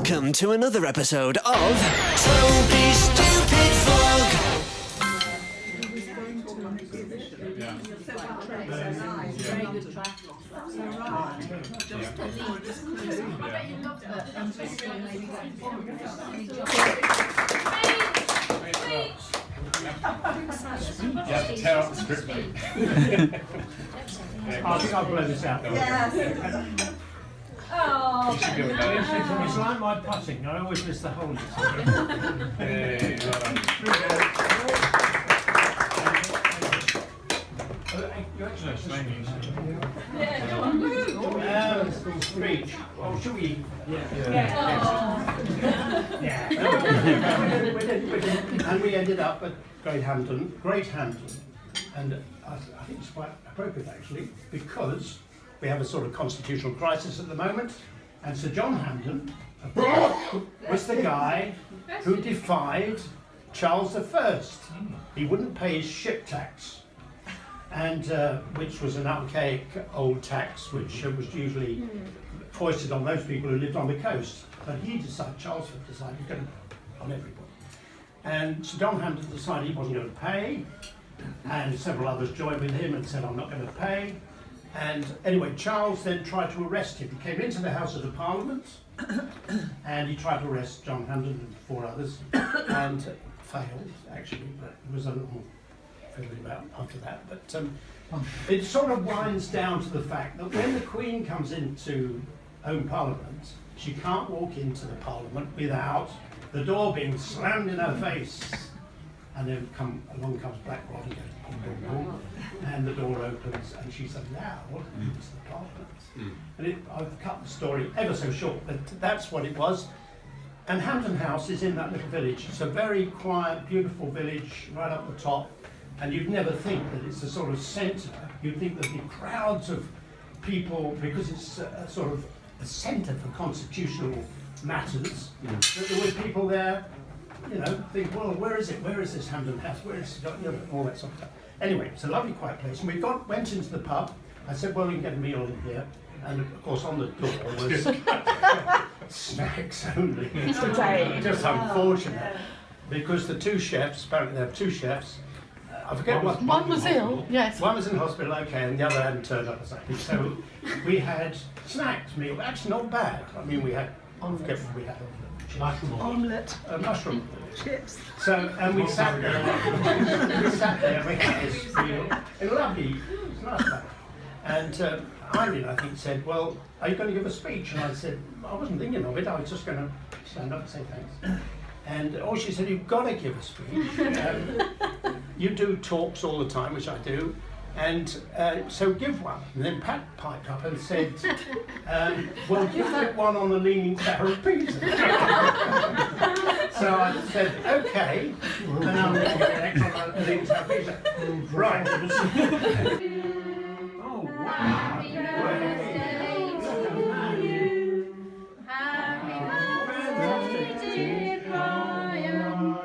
Welcome to another episode of Toby Stupid Vlog. You have to tear up the script, mate. I think I'll blow this out. Yes. You should be able to go. It's like my putting. I always miss the holes. Hey, well done. Speech. Oh, should we? Yeah. We did. And we ended up at Great Hampton, and I think it's quite appropriate actually, because we have a sort of constitutional crisis at the moment, and Sir John Hampden was the guy who defied Charles I. He wouldn't pay his ship tax, and which was an archaic old tax which was usually foisted on those people who lived on the coast. But Charles decided he's going to on everybody. And Sir John Hampden decided he wasn't going to pay, and several others joined with him and said, I'm not going to pay. And anyway, Charles then tried to arrest him. He came into the Houses of Parliament and he tried to arrest John Hampden and four others and failed, actually, but it was a little fiddly about after that. But it sort of winds down to the fact that when the Queen comes into own Parliament, she can't walk into the Parliament without the door being slammed in her face. And then along comes Black Rod and goes boom, boom, boom, and the door opens and she's allowed into the Parliament. And I've cut the story ever so short, but that's what it was. And Hampton House is in that little village. It's a very quiet, beautiful village right up the top, and you'd never think that it's a sort of centre. You'd think there'd be crowds of people, because it's a sort of a centre for constitutional matters, that there were people there, you know, think, well, where is it? Where is this Hampton House? Where is it? You know, all that sort of stuff. Anyway, it's a lovely, quiet place. And we went into the pub. I said, well, we can get a meal in here. And of course, on the door was snacks only. Just unfortunate, because the two chefs, apparently there are two chefs. I forget what. One was ill, yes. One was in hospital, okay, and the other hadn't turned up or something. So we had snacks, meal. Actually, not bad. I mean, we had. I forget what we had. Omelette. Mushroom. Chips. So, and we sat there. We had this meal in a lovely, nice place. And Irene, I think, said, well, are you going to give a speech? And I said, I wasn't thinking of it. I was just going to stand up and say thanks. And she said, you've got to give a speech. You do talks all the time, which I do. And so give one. And then Pat piped up and said, well, give that one on the Leaning Tower of Pisa. So I said, okay. And I'm going to get an extra on the Leaning Tower of Pisa. Right. Oh, wow. Happy birthday to you. Happy birthday, dear Brian.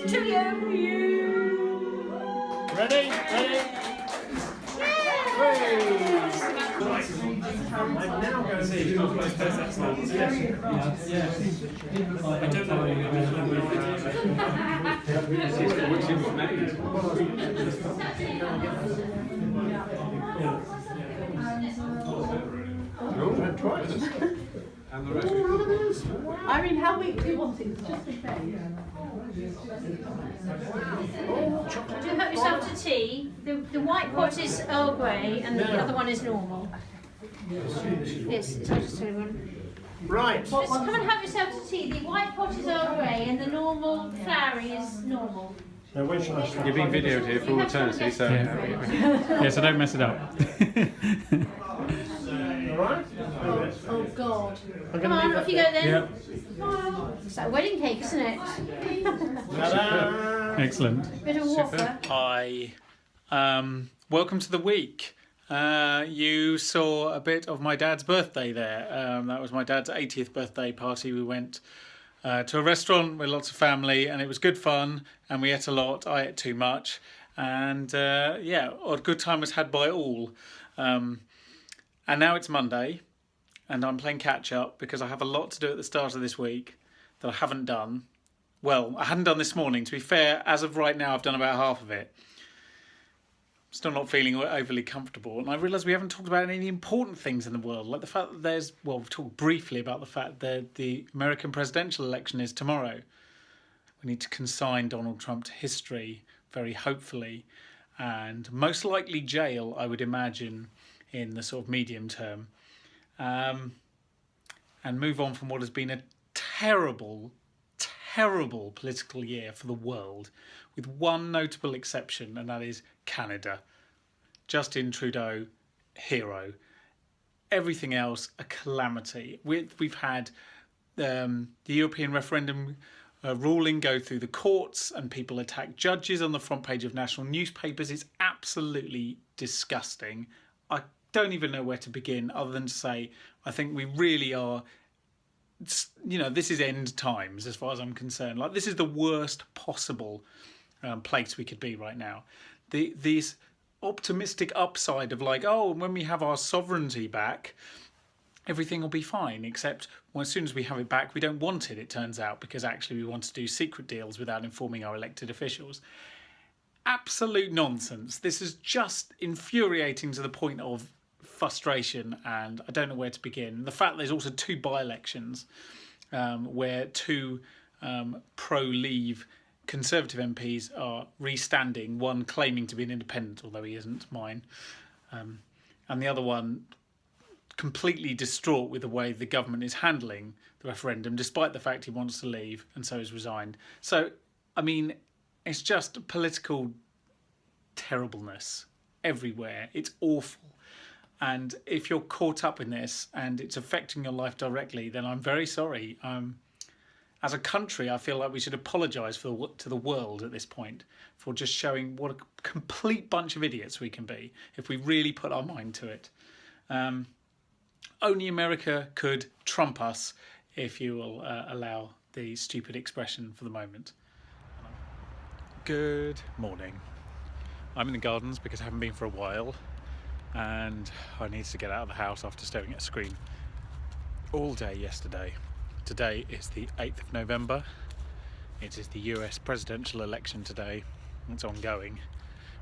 To you. Ready? I'm now going to see your first test. I don't know what you're Irene, how weak do you want it? Just a bit. Do you help yourself to tea? The white pot is Earl Grey and the other one is normal. Yes, I'll just tell everyone. Right. Just come and help yourself to tea. The white pot is Earl Grey and the normal flowery is normal. Now, where shall I start? You're being videoed here for all eternity, so... Yeah, so don't mess it up. All right? Oh God. I'm Come going to on, leave off that you go there. then. Yep. It's like a wedding cake, isn't it? Ta-da! Excellent. Bit of water. Hi. Welcome to the week. You saw a bit of my dad's birthday there. That was my dad's 80th birthday party. We went to a restaurant with lots of family, and it was good fun, and we ate a lot. I ate too much, and yeah, a good time was had by all. And now it's Monday, and I'm playing catch up because I have a lot to do at the start of this week that I haven't done. Well, I hadn't done this morning. To be fair, as of right now, I've done about half of it. Still not feeling overly comfortable, and I realise we haven't talked about any important things in the world, like the fact that we've talked briefly about the fact that the American presidential election is tomorrow. We need to consign Donald Trump to history, very hopefully, and most likely jail, I would imagine, in the sort of medium term, and move on from what has been a terrible political year for the world, with one notable exception, and that is Canada. Justin Trudeau, hero. Everything else, a calamity. We've had the European referendum ruling go through the courts, and people attack judges on the front page of national newspapers. It's absolutely disgusting. I don't even know where to begin other than to say I think we really are, this is end times as far as I'm concerned. Like, this is the worst possible place we could be right now. This optimistic upside of like, oh, when we have our sovereignty back, everything will be fine, except as soon as we have it back, we don't want it, it turns out, because actually we want to do secret deals without informing our elected officials. Absolute nonsense. This is just infuriating to the point of frustration, and I don't know where to begin. The fact there's also 2 by-elections where 2 pro-Leave Conservative MPs are restanding, one claiming to be an independent, although he isn't, mine, and the other one completely distraught with the way the government is handling the referendum, despite the fact he wants to leave and so has resigned. So, I mean, it's just political terribleness everywhere. It's awful. And if you're caught up in this and it's affecting your life directly, then I'm very sorry. As a country, I feel like we should apologise to the world at this point for just showing what a complete bunch of idiots we can be if we really put our mind to it. Only America could trump us, if you will allow the stupid expression for the moment. Good morning. I'm in the gardens because I haven't been for a while, and I need to get out of the house after staring at a screen all day yesterday. Today is the 8th of November. It is the US presidential election today. It's ongoing.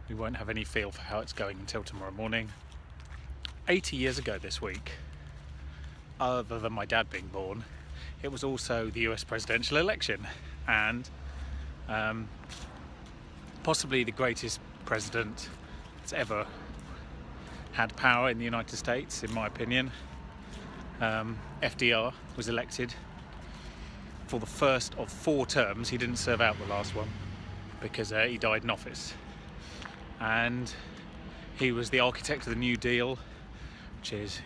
We won't have any feel for how it's going until tomorrow morning. 80 years ago this week, other than my dad being born, it was also the US presidential election, and possibly the greatest president that's ever had power in the United States, in my opinion. FDR was elected for the first of 4 terms. He didn't serve out the last one because he died in office, and he was the architect of the New Deal, which is,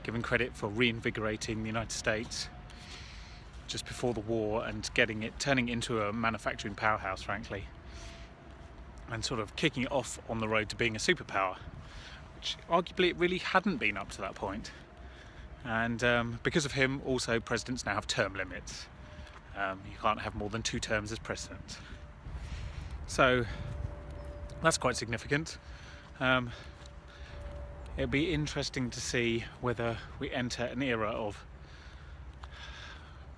given credit for reinvigorating the United States just before the war and turning it into a manufacturing powerhouse, frankly, and sort of kicking it off on the road to being a superpower, which arguably it really hadn't been up to that point. And because of him, also, presidents now have term limits. You can't have more than 2 terms as president. So that's quite significant. It'll be interesting to see whether we enter an era of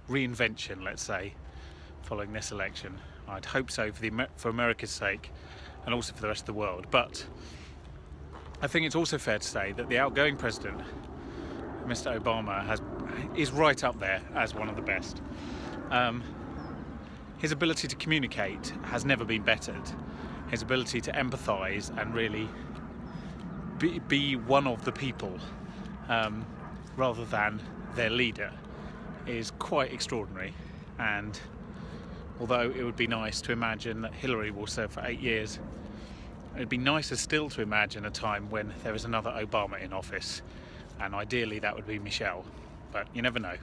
reinvention, let's say, following this election. I'd hope so for America's sake, and also for the rest of the world. But I think it's also fair to say that the outgoing president, Mr. Obama, is right up there as one of the best. His ability to communicate has never been bettered. His ability to empathise and really be one of the people rather than their leader is quite extraordinary. And although it would be nice to imagine that Hillary will serve for 8 years, it'd be nicer still to imagine a time when there is another Obama in office, and ideally that would be Michelle, but you never know.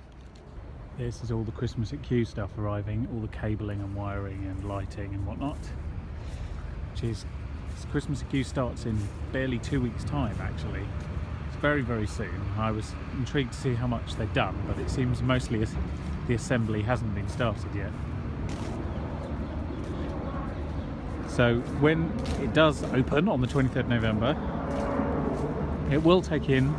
This is all the Christmas at Kew stuff arriving, all the cabling and wiring and lighting and whatnot, which is, Christmas at Kew starts in barely 2 weeks' time, actually. It's very, very soon. I was intrigued to see how much they've done, but it seems mostly the assembly hasn't been started yet. So when it does open on the 23rd November, it will take in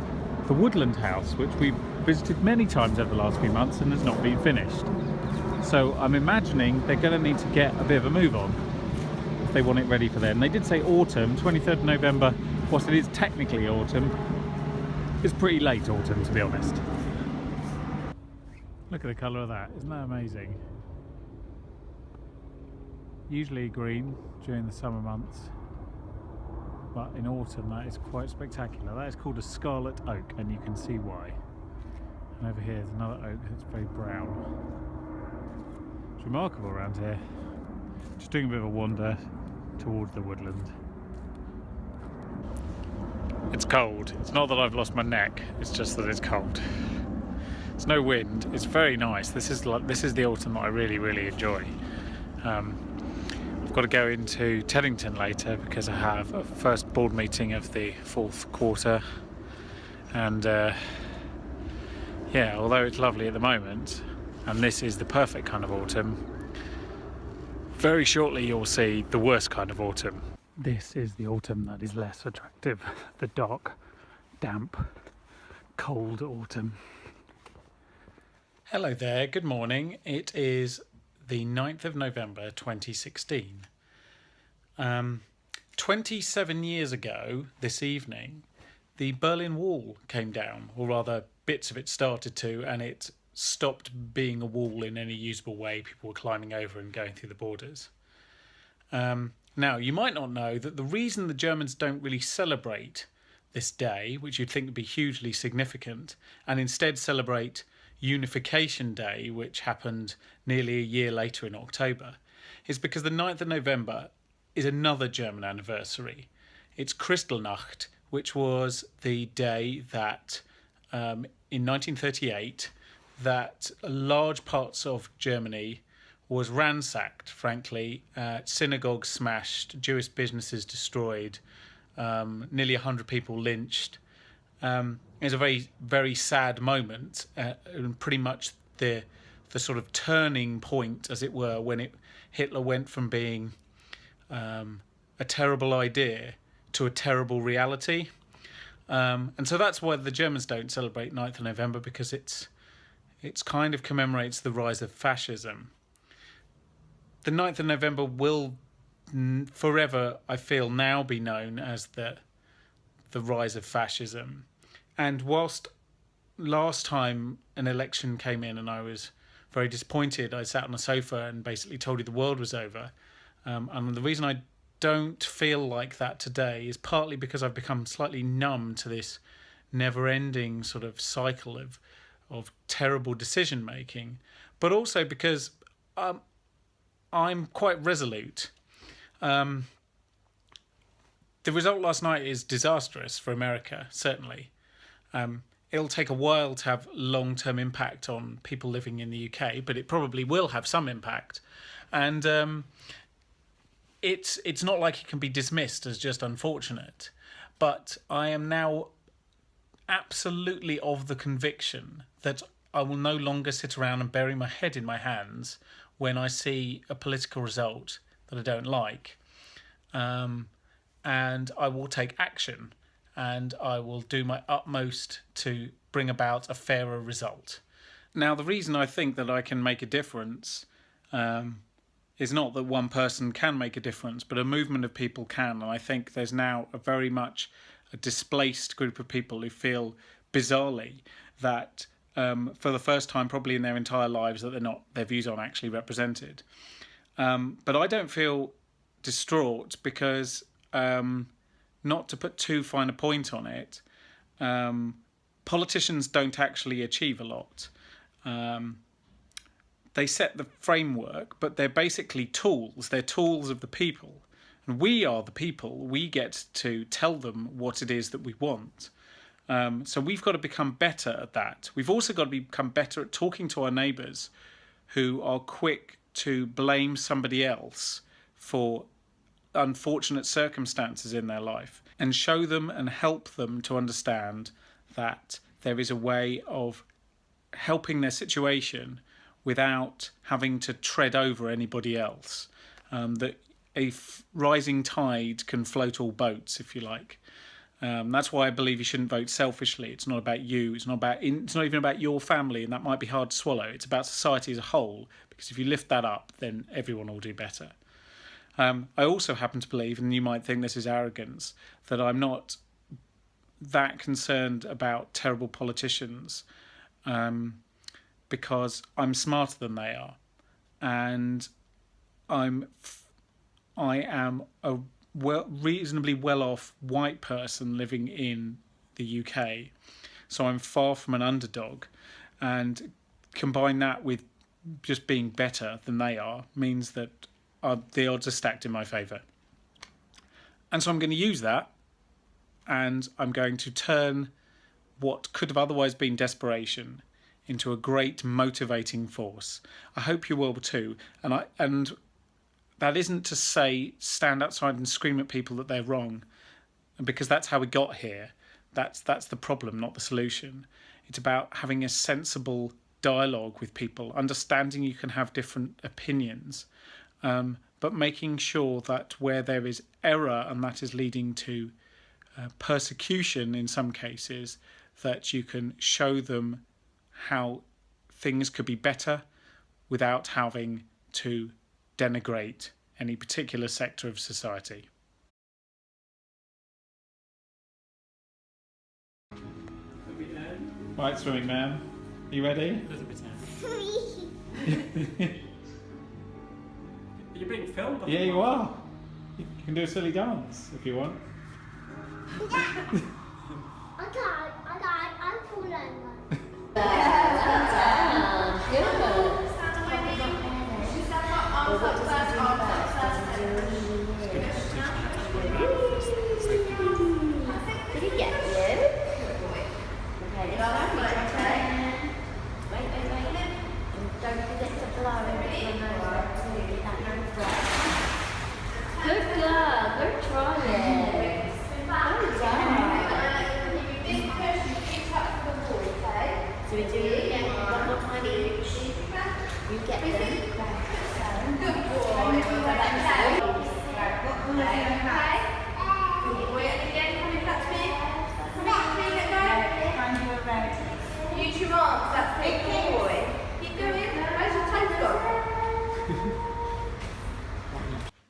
the Woodland House, which we've visited many times over the last few months and has not been finished. So I'm imagining they're going to need to get a bit of a move on if they want it ready for then. They did say autumn, 23rd of November, whilst it is technically autumn, it's pretty late autumn, to be honest. Look at the colour of that, isn't that amazing? Usually green during the summer months, but in autumn that is quite spectacular. That is called a scarlet oak, and you can see why. And over here is another oak that's very brown. It's remarkable around here. Just doing a bit of a wander towards the woodland. It's cold. It's not that I've lost my neck, it's just that it's cold. There's no wind. It's very nice. This is the autumn that I really enjoy. I've got to go into Teddington later because I have a first board meeting of the fourth quarter, and yeah, although it's lovely at the moment and this is the perfect kind of autumn, very shortly you'll see the worst kind of autumn. This is the autumn that is less attractive, the dark, damp, cold autumn. Hello there, good morning. It is the 9th of November 2016. 27 years ago this evening, the Berlin Wall came down, or rather bits of it started to, and it stopped being a wall in any usable way. People were climbing over and going through the borders. Now, you might not know that the reason the Germans don't really celebrate this day, which you'd think would be hugely significant, and instead celebrate Unification Day, which happened nearly a year later in October, is because the 9th of November is another German anniversary. It's Kristallnacht, which was the day that in 1938 that large parts of Germany was ransacked, frankly, synagogues smashed, Jewish businesses destroyed, nearly 100 people lynched. It's a very sad moment, and pretty much the sort of turning point, as it were, when Hitler went from being a terrible idea to a terrible reality. And so that's why the Germans don't celebrate 9th of November, because it's kind of commemorates the rise of fascism. The 9th of November will forever, I feel, now be known as the rise of fascism. And whilst last time an election came in and I was very disappointed, I sat on a sofa and basically told you the world was over. And the reason I don't feel like that today is partly because I've become slightly numb to this never-ending sort of cycle of terrible decision-making, but also because I'm quite resolute. The result last night is disastrous for America, certainly. It'll take a while to have long-term impact on people living in the UK, but it probably will have some impact. And it's not like it can be dismissed as just unfortunate. But I am now absolutely of the conviction that I will no longer sit around and bury my head in my hands when I see a political result that I don't like. And I will take action. And I will do my utmost to bring about a fairer result. Now, the reason I think that I can make a difference is not that one person can make a difference, but a movement of people can. And I think there's now a very much a displaced group of people who feel bizarrely that for the first time probably in their entire lives that their views aren't actually represented. But I don't feel distraught because... not to put too fine a point on it, politicians don't actually achieve a lot. They set the framework, but they're basically tools. They're tools of the people. And we are the people. We get to tell them what it is that we want. So we've got to become better at that. We've also got to become better at talking to our neighbours who are quick to blame somebody else for unfortunate circumstances in their life, and show them and help them to understand that there is a way of helping their situation without having to tread over anybody else. That a rising tide can float all boats, if you like. That's why I believe you shouldn't vote selfishly. It's not about you. It's not even about your family, and that might be hard to swallow. It's about society as a whole, because if you lift that up, then everyone will do better. I also happen to believe, and you might think this is arrogance, that I'm not that concerned about terrible politicians, because I'm smarter than they are, and I am a reasonably well-off white person living in the UK, so I'm far from an underdog, and combine that with just being better than they are means that the odds are stacked in my favour. And so I'm going to use that, and I'm going to turn what could have otherwise been desperation into a great motivating force. I hope you will too, and that isn't to say stand outside and scream at people that they're wrong, because that's how we got here. That's the problem, not the solution. It's about having a sensible dialogue with people, understanding you can have different opinions, but making sure that where there is error, and that is leading to persecution in some cases, that you can show them how things could be better without having to denigrate any particular sector of society. Right, swimming man, are you ready? A little bit now. You're being filmed. Yeah, you are. You can do a silly dance if you want. I'm full over. Did he get you? Okay, wait. And don't forget to blow into your nose to get that nose right. Good girl, good try. Well done. So we do it again, one more time each. You get them. Good boy. Good boy. And again, come and touch me. Come on, let go. Use your arms, that's it. Good boy. Keep going. Where's your toes gone?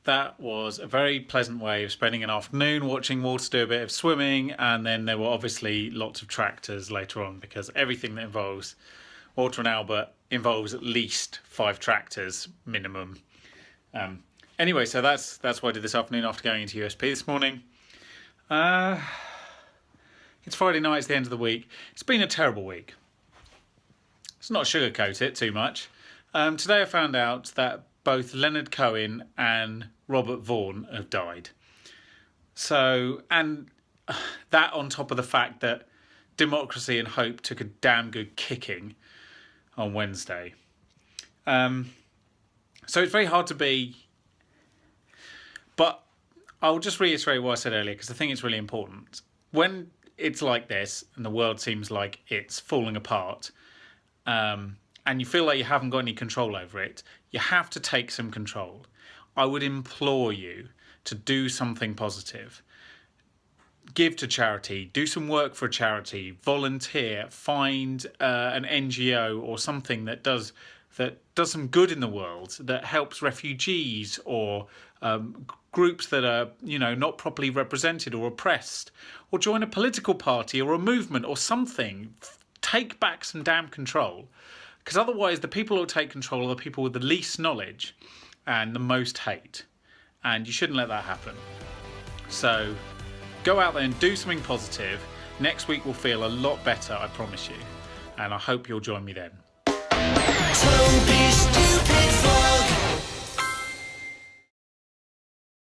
That was a very pleasant way of spending an afternoon watching Walter do a bit of swimming, and then there were obviously lots of tractors later on, because everything that involves Walter and Albert involves at least 5 tractors minimum. Anyway, so that's what I did this afternoon after going into USP this morning. It's Friday night, it's the end of the week. It's been a terrible week. Let's not sugarcoat it too much. Today I found out that both Leonard Cohen and Robert Vaughan have died. So, and that on top of the fact that Democracy and Hope took a damn good kicking on Wednesday. So it's very hard to be, but I'll just reiterate what I said earlier, because I think it's really important. When it's like this and the world seems like it's falling apart, and you feel like you haven't got any control over it, you have to take some control. I would implore you to do something positive. Give to charity, do some work for a charity, volunteer, find an NGO or something that does some good in the world, that helps refugees or groups that are, not properly represented or oppressed, or join a political party or a movement or something. Take back some damn control. Because otherwise the people who will take control are the people with the least knowledge and the most hate. And you shouldn't let that happen. So go out there and do something positive. Next week will feel a lot better, I promise you. And I hope you'll join me then. Toby Stupid Fun.